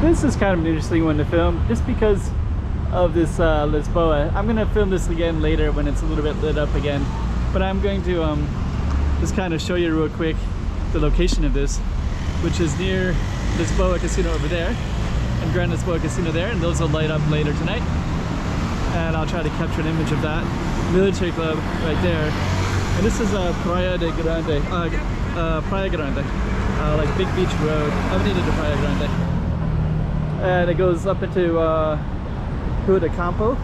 This is kind of an interesting one to film, just because of this Lisboa. I'm gonna film this again later when it's a little bit lit up again, but I'm going to just kind of show you real quick the location of this, which is near Lisboa Casino over there and Grand Lisboa Casino there, and those will light up later tonight. And I'll try to capture an image of that military club right there. And this is Praia Grande, like Big Beach Road, Avenida de Praia Grande. And it goes up into Rua de Campo.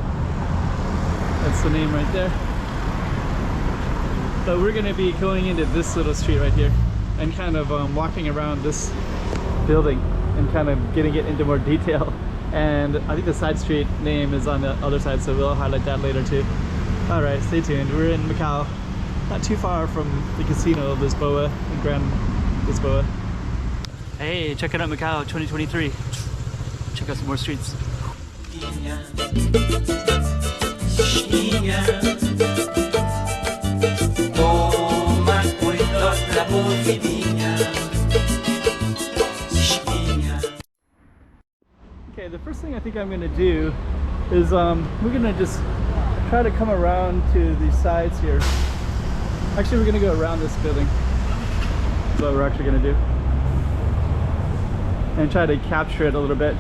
That's the name right there. But we're going to be going into this little street right here and kind of walking around this building and kind of getting it into more detail. And I think the side street name is on the other side, so we'll highlight that later too. Alright, stay tuned. We're in Macau, not too far from the casino of Lisboa and Grand Lisboa. Hey, check it out, Macau 2023. Check out some more streets. Okay, the first thing I think I'm going to do is we're going to just try to come around to the sides here. Actually, we're going to go around this building. That's what we're actually going to do. And try to capture it a little bit.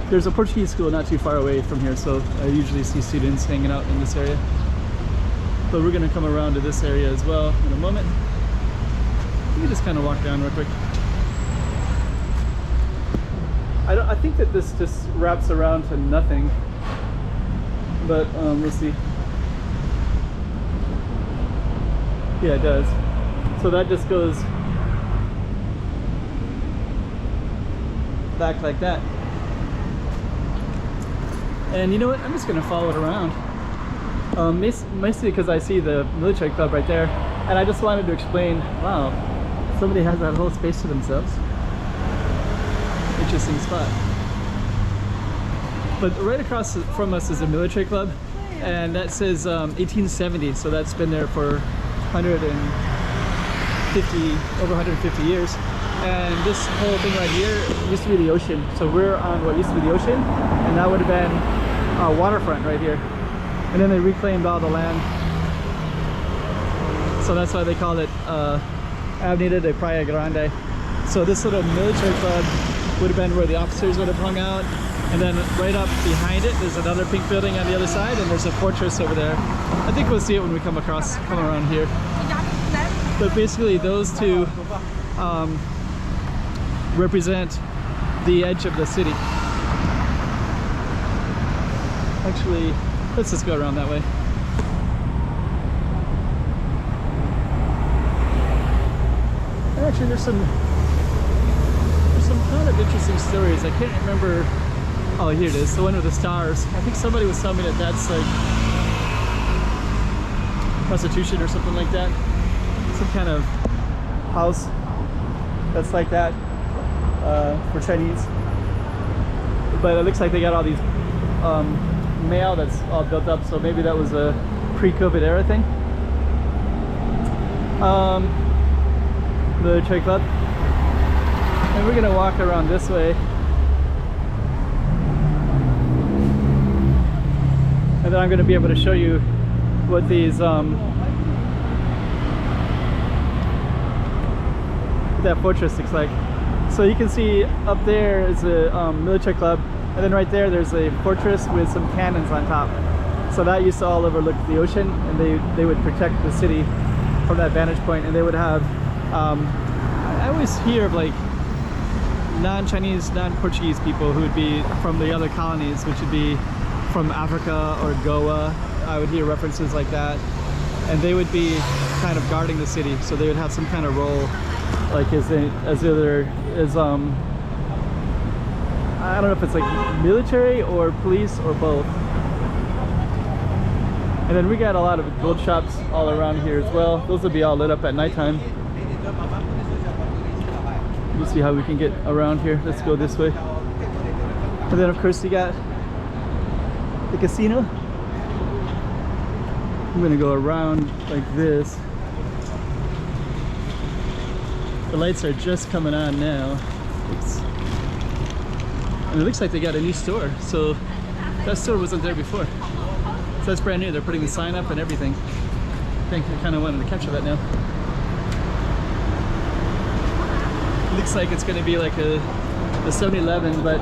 There's a Portuguese school not too far away from here, so I usually see students hanging out in this area. But we're going to come around to this area as well in a moment. You can just kind of walk down real quick. I think that this just wraps around to nothing, but we'll see. Yeah, it does. So that just goes back like that. And you know what? I'm just going to follow it around. Mostly because I see the military club right there, and I just wanted to explain, wow, somebody has that whole space to themselves. Interesting spot. But right across from us is a military club, and that says 1870, so that's been there for over 150 years. And this whole thing right here used to be the ocean, so we're on what used to be the ocean, and that would have been waterfront right here. And then they reclaimed all the land, so that's why they call it Avenida de Praia Grande. So this little military club would have been where the officers would have hung out, and then right up behind it there's another pink building on the other side, and there's a fortress over there. I think we'll see it when we come around here. But basically those two represent the edge of the city. Actually, let's just go around that way. Actually, there's some kind of interesting stories. I can't remember. Oh, here it is, the one with the stars. I think somebody was telling me that that's like prostitution or something like that. Some kind of house that's like that for Chinese. But it looks like they got all these mail that's all built up, so maybe that was a pre-COVID era thing. Military club. And we're gonna walk around this way. And then I'm gonna be able to show you what these that fortress looks like. So you can see up there is a military club, and then right there there's a fortress with some cannons on top. So that used to all overlook the ocean, and they would protect the city from that vantage point. And they would have I always hear of like non-Chinese, non-Portuguese people who would be from the other colonies, which would be from Africa or Goa. I would hear references like that, and they would be kind of guarding the city, so they would have some kind of role, like as I don't know if it's like military or police or both. And then we got a lot of gold shops all around here as well. Those will be all lit up at nighttime. We'll see how we can get around here. Let's go this way. And then of course you got the casino. I'm gonna go around like this. The lights are just coming on now. Oops. And it looks like they got a new store, so that store wasn't there before. So that's brand new. They're putting the sign up and everything. I think I kind of wanted to capture that now. It looks like it's going to be like a 7-Eleven, but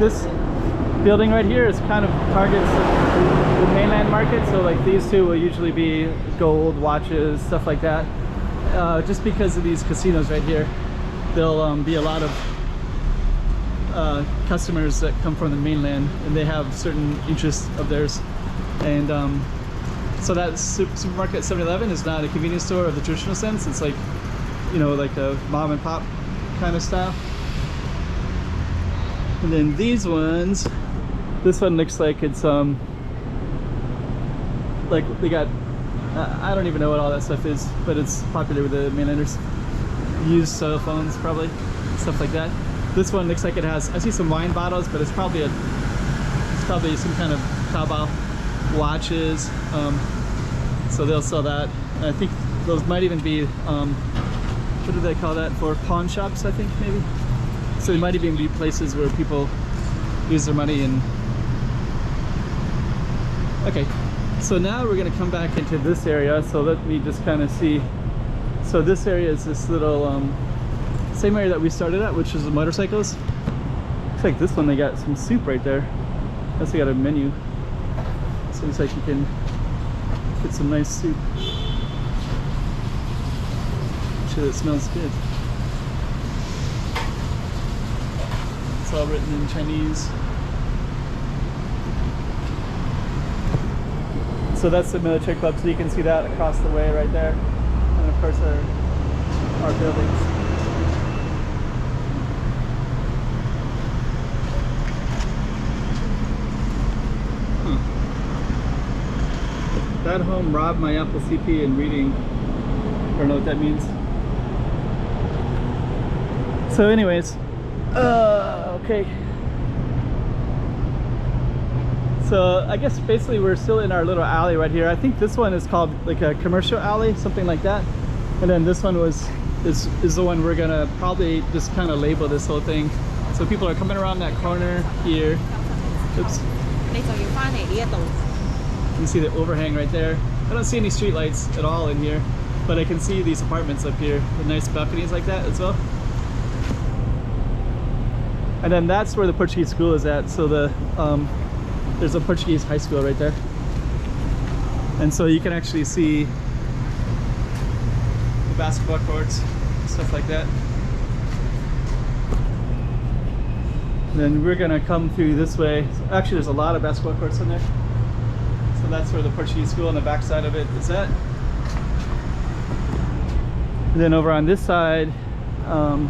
this building right here is kind of targets the mainland market. So like these two will usually be gold, watches, stuff like that. Just because of these casinos right here, there'll be a lot of customers that come from the mainland, and they have certain interests of theirs. And so that supermarket 7-Eleven is not a convenience store of the traditional sense. It's like, you know, like a mom and pop kind of style. And then these ones, this one looks like it's like they got I don't even know what all that stuff is, but it's popular with the mainlanders. Used cell phones, probably, stuff like that. This one looks like it has, I see some wine bottles, but it's probably some kind of Taobao watches. So they'll sell that. And I think those might even be what do they call that, for pawn shops, I think, maybe. So they might even be places where people use their money. And okay, so now we're going to come back into this area. So let me just kind of see. So this area is this little same area that we started at, which is the motorcycles. Looks like this one they got some soup right there. Plus they got a menu. So it looks like you can get some nice soup. It smells good. It's all written in Chinese. So that's the military club, so you can see that across the way right there. And of course our buildings. That home robbed my Apple CP in reading. I don't know what that means. So anyways, okay. So I guess basically we're still in our little alley right here. I think this one is called like a commercial alley, something like that. And then this one is the one we're gonna probably just kind of label this whole thing. So people are coming around that corner here. Oops. You see the overhang right there. I don't see any street lights at all in here, but I can see these apartments up here with nice balconies like that as well. And then that's where the Portuguese school is at. So there's a Portuguese high school right there. And so you can actually see the basketball courts, stuff like that. And then we're gonna come through this way. Actually, there's a lot of basketball courts in there. So that's where the Portuguese school on the back side of it is at. And then over on this side, I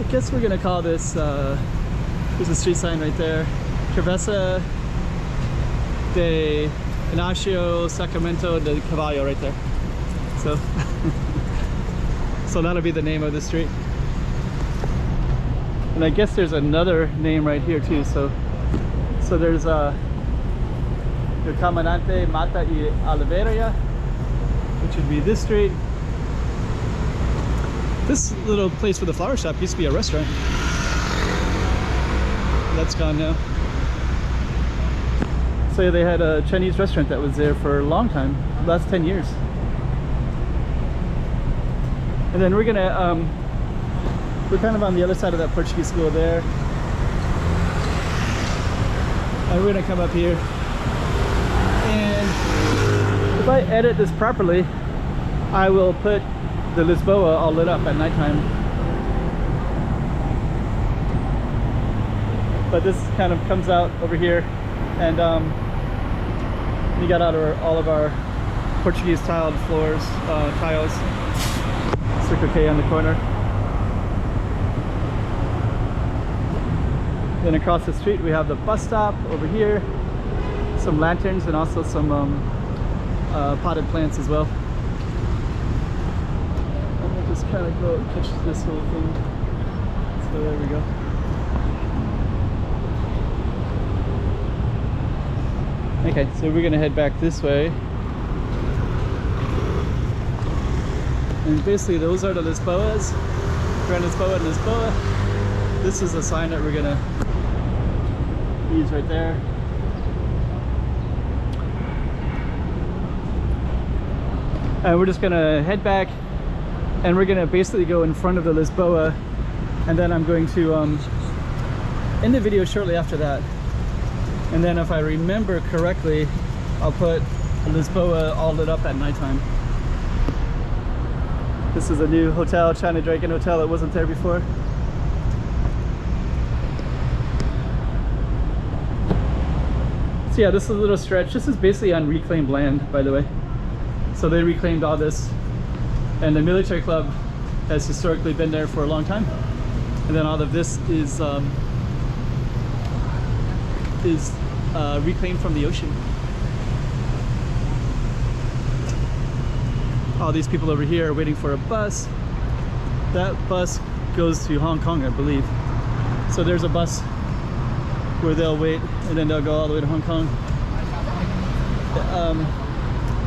guess we're gonna call this, there's a street sign right there, Travessa de Inácio, Sarmento de Carvalho right there. So, so that'll be the name of the street. And I guess there's another name right here too. So there's the Comandante Mata y Oliveira, which would be this street. This little place with the flower shop used to be a restaurant. That's gone now. So they had a Chinese restaurant that was there for a long time, the last 10 years. And then we're gonna, we're kind of on the other side of that Portuguese school there. And we're gonna come up here. And if I edit this properly, I will put the Lisboa all lit up at nighttime. But this kind of comes out over here, and we got out all of our Portuguese tiled floors, tiles, Circle K on the corner. Then across the street we have the bus stop over here, some lanterns, and also some potted plants as well. I'm gonna just kind of go catch this whole thing. So there we go. Okay, so we're gonna head back this way. And basically those are the Lisboas, Grand Lisboa and Lisboa. This is a sign that we're gonna use right there. And we're just gonna head back, and we're gonna basically go in front of the Lisboa, and then I'm going to end the video shortly after that. And then if I remember correctly, I'll put Lisboa all lit up at nighttime. This is a new hotel, China Dragon Hotel. It wasn't there before. So yeah, this is a little stretch. This is basically on reclaimed land, by the way. So they reclaimed all this, and the military club has historically been there for a long time. And then all of this is reclaimed from the ocean. All these people over here are waiting for a bus. That bus goes to Hong Kong, I believe. So there's a bus where they'll wait, and then they'll go all the way to Hong Kong.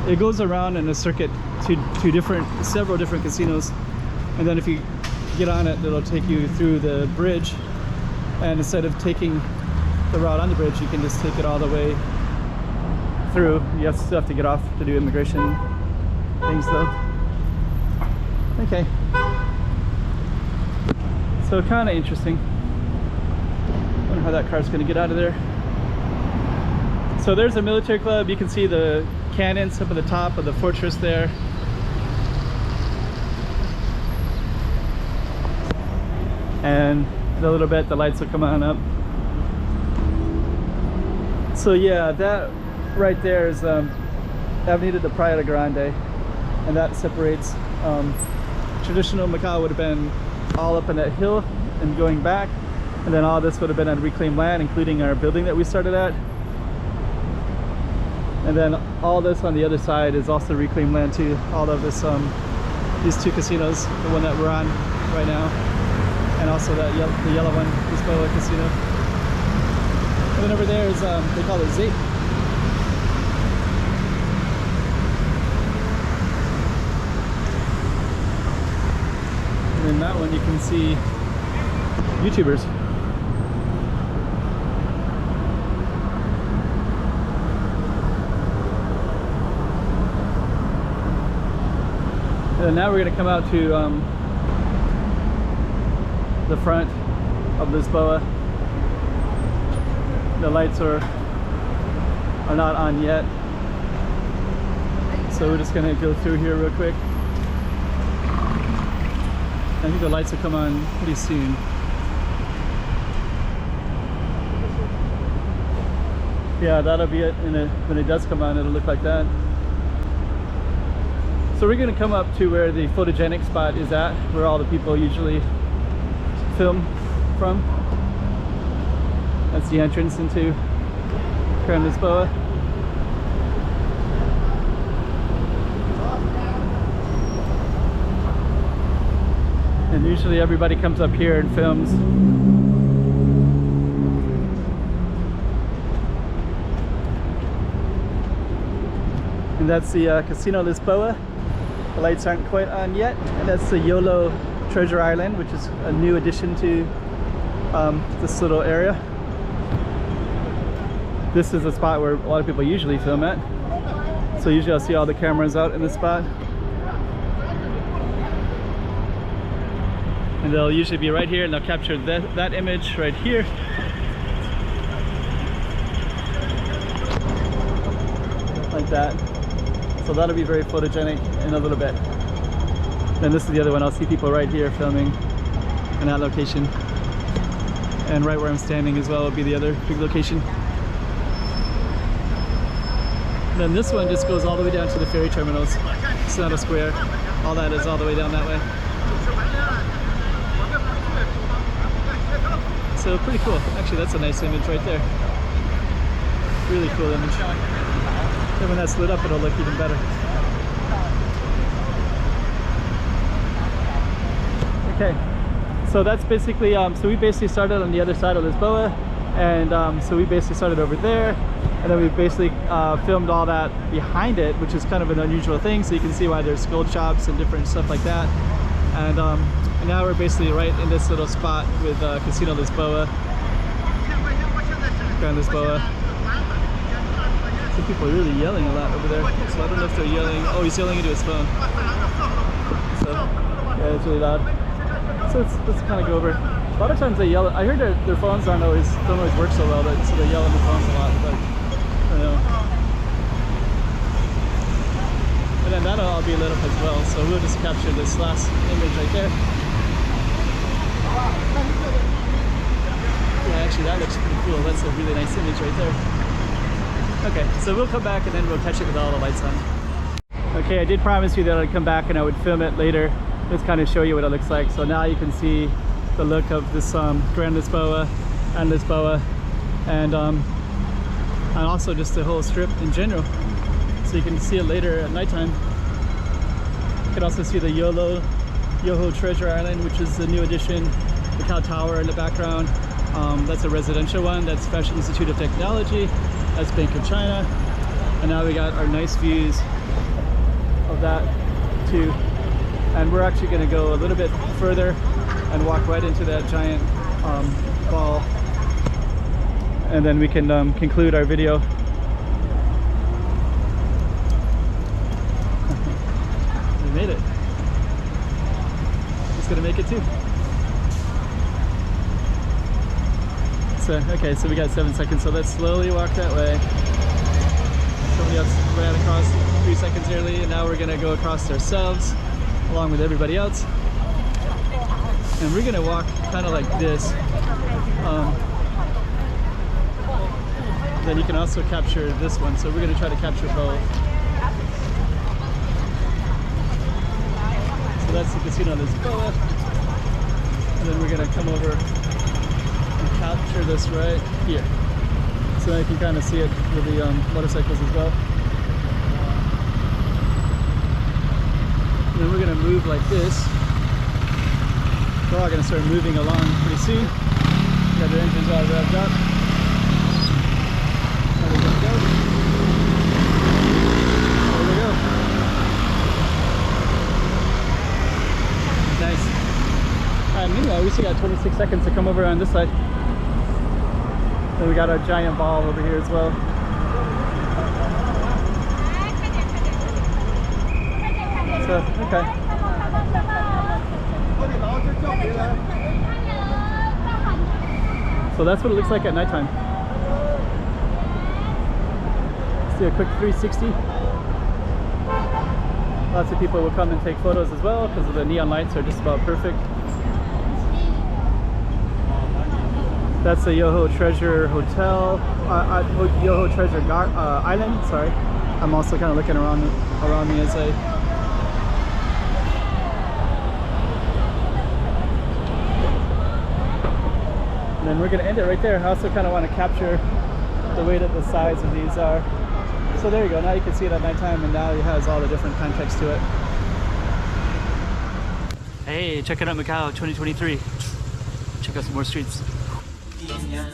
It goes around in a circuit to several different casinos, and then if you get on it, it'll take you through the bridge, and instead of taking the route on the bridge, you can just take it all the way through. You still have to get off to do immigration things though. Okay, so kind of interesting. I wonder how that car's gonna get out of there. So there's a military club. You can see the cannons up at the top of the fortress there. And in a little bit the lights will come on up. So yeah, that right there is Avenida de Praia Grande, and that separates. Traditional Macau would have been all up in that hill and going back, and then all this would have been on reclaimed land, including our building that we started at. And then all this on the other side is also reclaimed land too. All of this, these two casinos, the one that we're on right now, and also that the yellow one, Lisboa Casino. And then over there is, they call it Zape. And in that one you can see YouTubers. And now we're going to come out to the front of Lisboa. The lights are not on yet, so we're just going to go through here real quick. I think the lights will come on pretty soon. Yeah, that'll be it. When it does come on, it'll look like that. So we're going to come up to where the photogenic spot is at, where all the people usually film from. That's the entrance into Grand Lisboa. And usually everybody comes up here and films. And that's the Casino Lisboa. The lights aren't quite on yet. And that's the YOLO Treasure Island, which is a new addition to this little area. This is a spot where a lot of people usually film at. So usually I'll see all the cameras out in this spot. And they'll usually be right here, and they'll capture that image right here. Like that. So that'll be very photogenic in a little bit. Then this is the other one. I'll see people right here filming in that location. And right where I'm standing as well will be the other big location. And then this one just goes all the way down to the ferry terminals. It's not a square. All that is all the way down that way. So pretty cool. Actually, that's a nice image right there. Really cool image. And when that's lit up, it'll look even better. Okay, so that's basically, so we basically started on the other side of Lisboa, and so we basically started over there, and then we basically filmed all that behind it, which is kind of an unusual thing, so you can see why there's gold shops and different stuff like that. And now we're basically right in this little spot with Casino Lisboa, Grand Lisboa. Some people are really yelling a lot over there, so I don't know if they're yelling. Oh, he's yelling into his phone. So yeah, it's really loud. So let's kind of go over. A lot of times they yell. I heard their phones don't always work so well, so they yell on the phones a lot. But I don't know. And then that'll all be lit up as well. So we'll just capture this last image right there. Yeah, actually that looks pretty cool. That's a really nice image right there. Okay, so we'll come back and then we'll catch it with all the lights on. Okay, I did promise you that I'd come back and I would film it later. Just kind of show you what it looks like. So now you can see the look of this Grand Lisboa and Lisboa, and also just the whole strip in general. So you can see it later at nighttime. You can also see the Yoho Treasure Island, which is the new addition. The Macau Tower in the background. That's a residential one. That's Fashion Institute of Technology. That's Bank of China. And now we got our nice views of that too. And we're actually going to go a little bit further and walk right into that giant ball. And then we can conclude our video. We made it. It's going to make it too. So, okay, so we got 7 seconds, so let's slowly walk that way. Somebody else ran across 3 seconds early, and now we're gonna go across ourselves, along with everybody else. And we're gonna walk kind of like this. Then you can also capture this one, so we're gonna try to capture both. So that's the Casino Lisboa. And then we're gonna come over capture this right here, so you can kind of see it with the motorcycles as well. And then we're going to move like this. We're all going to start moving along pretty soon. Got the engines all revved up. There we go. There we go. Nice. And meanwhile, we still got 26 seconds to come over on this side. Then we got our giant ball over here as well. So, okay. So that's what it looks like at nighttime. Let's do a quick 360. Lots of people will come and take photos as well because the neon lights are just about perfect. That's the Yoho Treasure Hotel, Yoho Treasure Island, sorry. I'm also kind of looking around me as I... And then we're going to end it right there. I also kind of want to capture the way that the sides of these are. So there you go, now you can see it at nighttime, and now it has all the different context to it. Hey, check it out, Macau 2023. Check out some more streets. Yeah.